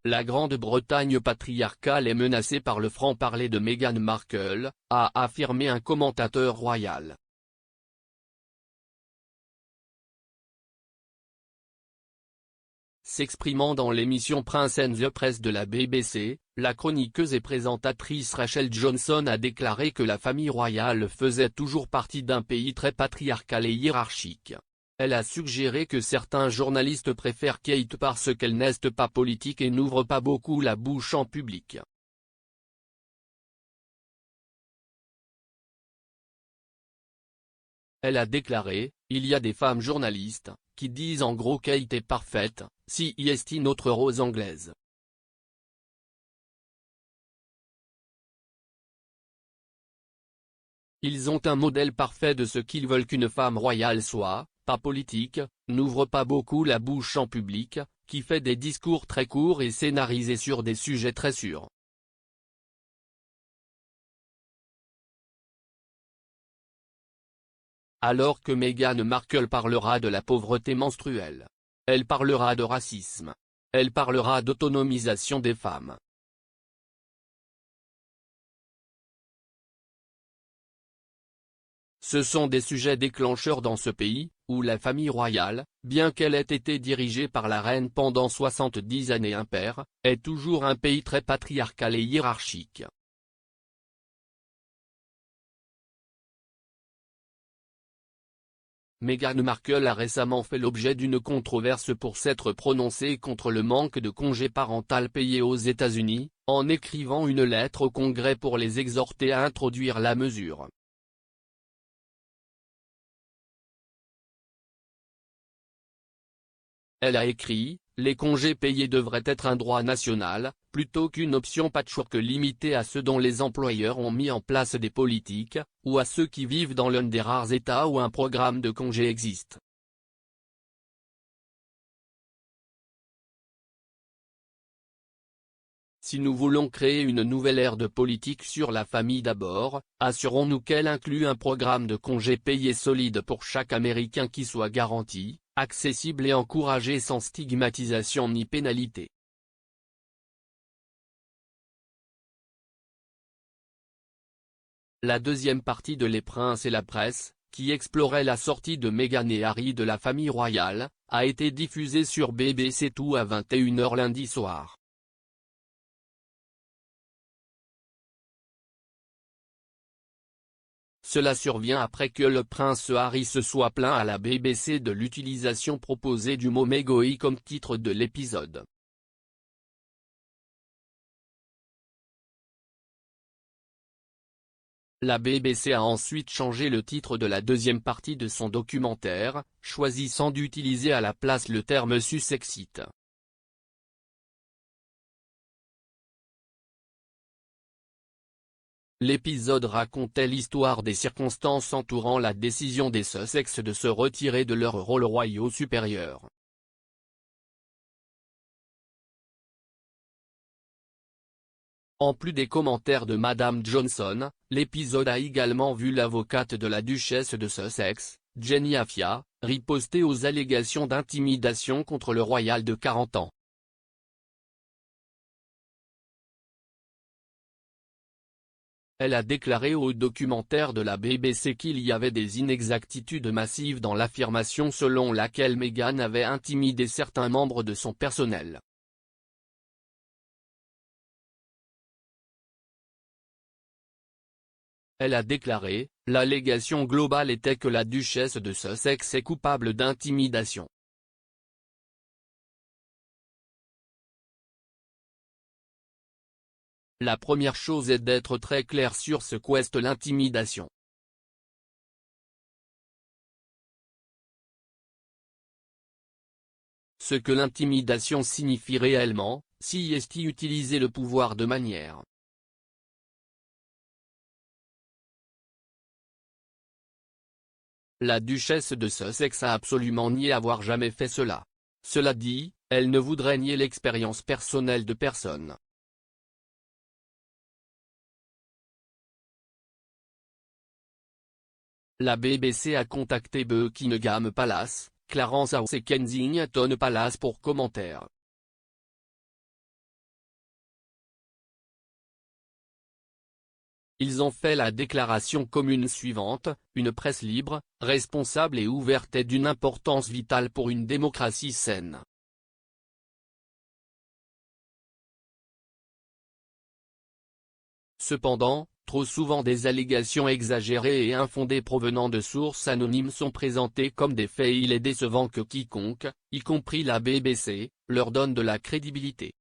La Grande-Bretagne patriarcale est menacée par le franc-parler de Meghan Markle, a affirmé un commentateur royal. S'exprimant dans l'émission Prince and the Press de la BBC, la chroniqueuse et présentatrice Rachel Johnson a déclaré que la famille royale faisait toujours partie d'un pays très patriarcal et hiérarchique. Elle a suggéré que certains journalistes préfèrent Kate parce qu'elle n'est pas politique et n'ouvre pas beaucoup la bouche en public. Elle a déclaré, il y a des femmes journalistes, qui disent en gros Kate est parfaite, si est notre rose anglaise. Ils ont un modèle parfait de ce qu'ils veulent qu'une femme royale soit, pas politique, n'ouvre pas beaucoup la bouche en public, qui fait des discours très courts et scénarisés sur des sujets très sûrs. Alors que Meghan Markle parlera de la pauvreté menstruelle. Elle parlera de racisme. Elle parlera d'autonomisation des femmes. Ce sont des sujets déclencheurs dans ce pays, où la famille royale, bien qu'elle ait été dirigée par la reine pendant 70 années impaires, est toujours un pays très patriarcal et hiérarchique. Meghan Markle a récemment fait l'objet d'une controverse pour s'être prononcée contre le manque de congé parental payé aux États-Unis, en écrivant une lettre au Congrès pour les exhorter à introduire la mesure. Elle a écrit, les congés payés devraient être un droit national, plutôt qu'une option patchwork limitée à ceux dont les employeurs ont mis en place des politiques, ou à ceux qui vivent dans l'un des rares États où un programme de congés existe. Si nous voulons créer une nouvelle ère de politique sur la famille d'abord, assurons-nous qu'elle inclut un programme de congés payés solide pour chaque Américain qui soit garanti, accessible et encouragé sans stigmatisation ni pénalité. La deuxième partie de Les Princes et la Presse, qui explorait la sortie de Meghan et Harry de la famille royale, a été diffusée sur BBC Two à 21 h lundi soir. Cela survient après que le prince Harry se soit plaint à la BBC de l'utilisation proposée du mot Megoi comme titre de l'épisode. La BBC a ensuite changé le titre de la deuxième partie de son documentaire, choisissant d'utiliser à la place le terme Sussexite. L'épisode racontait l'histoire des circonstances entourant la décision des Sussex de se retirer de leurs rôles royaux supérieurs. En plus des commentaires de Madame Johnson, l'épisode a également vu l'avocate de la duchesse de Sussex, Jenny Afia, riposter aux allégations d'intimidation contre le royal de 40 ans. Elle a déclaré au documentaire de la BBC qu'il y avait des inexactitudes massives dans l'affirmation selon laquelle Meghan avait intimidé certains membres de son personnel. Elle a déclaré, l'allégation globale était que la duchesse de Sussex est coupable d'intimidation. La première chose est d'être très clair sur ce qu'est l'intimidation. Ce que l'intimidation signifie réellement, si est utiliser le pouvoir de manière. La duchesse de Sussex a absolument nié avoir jamais fait cela. Cela dit, elle ne voudrait nier l'expérience personnelle de personne. La BBC a contacté Buckingham Palace, Clarence House et Kensington Palace pour commentaires. ils ont fait la déclaration commune suivante: une presse libre, responsable et ouverte est d'une importance vitale pour une démocratie saine. Cependant, trop souvent des allégations exagérées et infondées provenant de sources anonymes sont présentées comme des faits. Il est décevant que quiconque, y compris la BBC, leur donne de la crédibilité.